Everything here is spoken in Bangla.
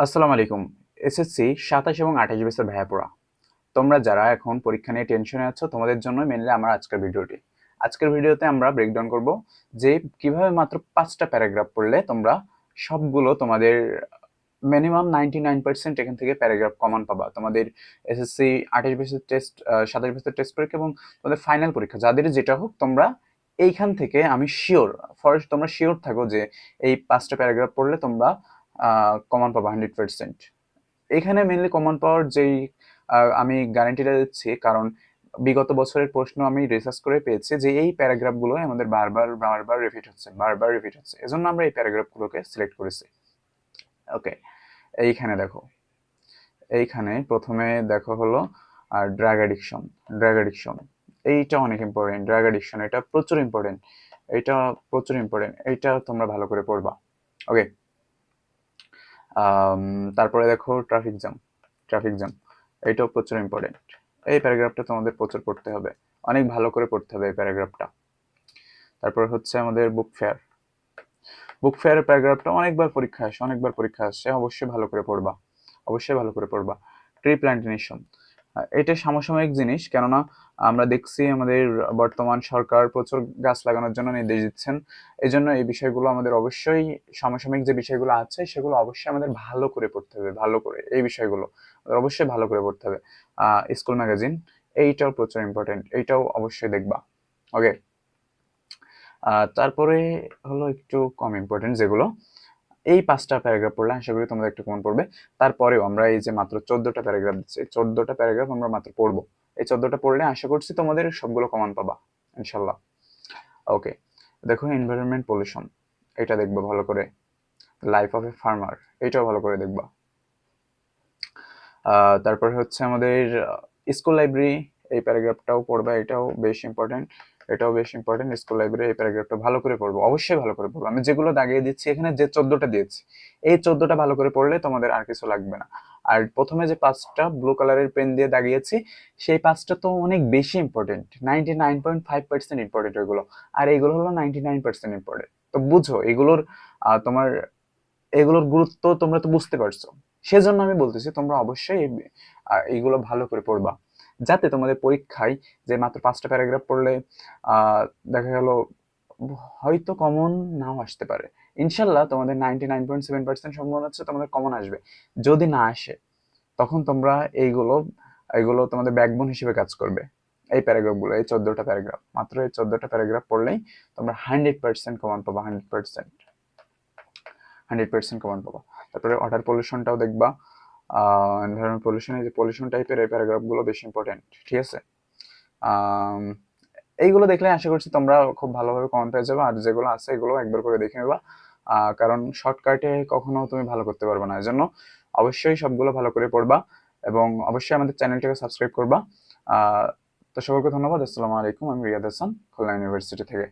আসসালামু আলাইকুম। এসএসসি 27 এবং 28 ব্যাচের ভাইয়া-পুরা। তোমরা যারা এখন পরীক্ষা নিয়ে টেনশনে আছো তোমাদের জন্য মেইনলি আমার আজকের ভিডিওটি। আজকের ভিডিওতে আমরা ব্রেকডাউন করব যে কিভাবে মাত্র 5টা প্যারাগ্রাফ পড়লে তোমরা সবগুলো তোমাদের মিনিমাম 99% এখান থেকে প্যারাগ্রাফ কমন পাবা। তোমাদের এসএসসি 28 ব্যাচের টেস্ট, 27 ব্যাচের টেস্ট পরীক্ষা এবং তোমাদের ফাইনাল পরীক্ষা যাদের যেটা হোক তোমরা এইখান থেকে আমি শিওর, ফার্স্ট তোমরা শিওর থাকো যে এই 5টা প্যারাগ্রাফ পড়লে তোমরা কমন পাবা 100%। এখানে মেনলি কমন পাওয়ার যেই আমি গ্যারান্টিটা দিচ্ছি, কারণ বিগত বছরের প্রশ্ন আমি রিসার্চ করে পেয়েছি যে এই প্যারাগ্রাফগুলো আমাদের বারবার বারবার রিপিট হচ্ছে, এজন্য আমরা এই প্যারাগ্রাফগুলোকে সিলেক্ট করেছি। ওকে, এইখানে দেখো, এইখানে প্রথমে দেখো হলো ড্রাগ অ্যাডিকশন। এইটা অনেক ইম্পর্টেন্ট। ড্রাগ অ্যাডিকশন এটা প্রচুর ইম্পর্টেন্ট, এইটা তোমরা ভালো করে পড়বা। ওকে, তারপরে দেখো ট্রাফিক জ্যাম, এইটাও প্রচুর ইম্পর্টেন্ট। এই প্যারাগ্রাফটা তোমাদের প্রচুর পড়তে হবে, অনেক ভালো করে পড়তে হবে এই প্যারাগ্রাফটা। তারপর হচ্ছে আমাদের বুক ফেয়ারের প্যারাগ্রাফটা অনেকবার পরীক্ষা আসছে, অবশ্যই ভালো করে পড়বা। ট্রি প্ল্যান্টেশন, এটা সমসাময়িক জিনিস, কেননা আমরা দেখছি আমাদের বর্তমান সরকার প্রচুর গাছ লাগানোর জন্য নির্দেশ দিচ্ছেন। এই জন্য এই বিষয়গুলো আমাদের অবশ্যই, সমসাময়িক যে বিষয়গুলো আছে সেগুলো অবশ্যই আমাদের ভালো করে পড়তে হবে, ভালো করে এই বিষয়গুলো আমাদের অবশ্যই ভালো করে পড়তে হবে। স্কুল ম্যাগাজিন, এইটাও প্রচুর ইম্পর্টেন্ট, এইটাও অবশ্যই দেখবা। ওকে, তারপরে হলো একটু কম ইম্পর্টেন্ট যেগুলো, এই 5টা প্যারাগ্রাফ পড়লে আশা করি তোমাদের একটু কমন পড়বে। তারপরেও আমরা এই যে মাত্র 14টা প্যারাগ্রাফ দিচ্ছি, 14টা প্যারাগ্রাফ আমরা মাত্র পড়বো। এই 14টা পড়লে আশা করছি তোমাদের সবগুলো কমন পাবা ইনশাল্লাহ। ওকে, দেখো এনভায়রনমেন্ট পলিউশন, এটা দেখবো ভালো করে। লাইফ অফ এ ফার্মার, এটাও ভালো করে দেখবা। তারপরে হচ্ছে আমাদের স্কুল লাইব্রেরি, এই প্যারাগ্রাফটাও পড়বা, এটাও বেশ ইম্পর্টেন্ট। স্কুল লাইব্রেরি এই প্যারাগ্রাফটা ভালো করে পড়বো, অবশ্যই ভালো করে পড়বো। আমি যেগুলো দাগিয়ে দিচ্ছি এখানে, যে 14টা দিয়েছি, এই 14টা ভালো করে পড়লে তোমাদের আর কিছু লাগবে না। আর প্রথমে যে 5টা ব্লু কালারের পেন দিয়ে দাগিয়েছি, সেই 5টা তো অনেক বেশি ইম্পর্টেন্ট, 99.5% ইম্পর্টেন্ট ওইগুলো। আর এইগুলো হলো 99% ইম্পর্টেন্ট। তো বুঝো তোমার এগুলোর গুরুত্ব তোমরা তো বুঝতে পারছো। সেজন্য আমি বলতেছি তোমরা অবশ্যই এইগুলো ভালো করে পড়বা, যাতে তোমাদের পরীক্ষায় যে মাত্র 5টা প্যারাগ্রাফ পড়লে দেখা গেল হয়তো কমন নাও আসতে পারে। ইনশাল্লাহ তোমাদের 99.7% সম্ভাবনা হচ্ছে তোমাদের কমন আসবে। যদি না আসে তখন তোমরা এইগুলো এইগুলো তোমাদের ব্যাকবোন হিসেবে কাজ করবে। এই প্যারাগ্রাফগুলো, এই 14টা প্যারাগ্রাফ, মাত্র এই 14টা প্যারাগ্রাফ পড়লেই তোমরা 100% কমন পাবা, 100% কমন পাবা। তারপরে ওয়াটার পলিউশনটাও দেখবা। এনভায়রনমেন্ট পলিউশন, এই যে পলিউশন টাইপের এই প্যারাগ্রাফগুলো বেশি ইম্পর্টেন্ট, ঠিক আছে। আম, এইগুলো দেখলে আশা করছি তোমরা খুব ভালোভাবে কমন পেয়ে যাবে। আর যেগুলো আছে এগুলো একবার করে দেখে নেবা, কারণ শর্টকাটে কখনো তুমি ভালো করতে পারবে না। এজন্য অবশ্যই সবগুলো ভালো করে পড়বা এবং অবশ্যই আমাদের চ্যানেলটাকে সাবস্ক্রাইব করবা। তো সকলকে ধন্যবাদ। আসসালামু আলাইকুম, আমি রিয়াদ হাসান, খুলনা ইউনিভার্সিটি থেকে।